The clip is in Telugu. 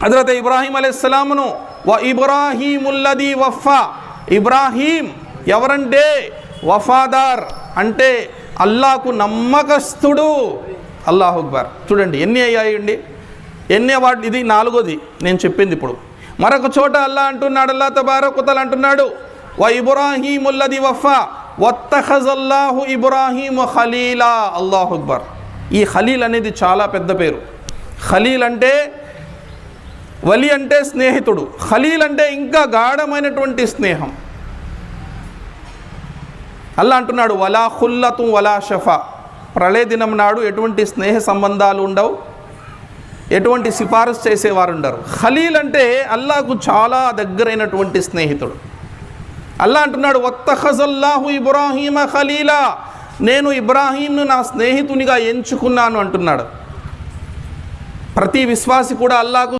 హజరత్ ఇబ్రాహీం అలైహిస్సలామును వ ఇబ్రాహీముల్లదీ వఫా, ఇబ్రాహీం ఎవరంటే వఫాదార్, అంటే అల్లాహకు నమ్మకస్తుడు. అల్లాహు అక్బర్. చూడండి ఎన్ని అయ్యాయండి, ఎన్ని వాటి, ఇది నాలుగోది నేను చెప్పింది. ఇప్పుడు మరొక చోట అల్లా అంటున్నాడు, అల్లా తబారక వ తఆలా అంటున్నాడు వ ఇబ్రాహీముల్లదీ వఫా వత్తఖజల్లాహు ఇబ్రాహీమ ఖలీలా. అల్లాహు అక్బర్. ఈ ఖలీల్ అనేది చాలా పెద్ద పేరు. ఖలీల్ అంటే, వలి అంటే స్నేహితుడు, ఖలీల్ అంటే ఇంకా గాఢమైనటువంటి స్నేహం. అల్లా అంటున్నాడు వలా ఖుల్లతు వలా షఫా, ప్రళయ దినం నాడు ఎటువంటి స్నేహ సంబంధాలు ఉండవు, ఎటువంటి సిఫారసు చేసేవారు ఉండరు. ఖలీల్ అంటే అల్లాహకు చాలా దగ్గరైనటువంటి స్నేహితుడు. అల్లా అంటున్నాడు వత్తఖజల్లాహు ఇబ్రాహీమ ఖలీలా, నేను ఇబ్రాహీంను నా స్నేహితునిగా ఎంచుకున్నాను అంటున్నాడు. ప్రతి విశ్వాసి కూడా అల్లాహకు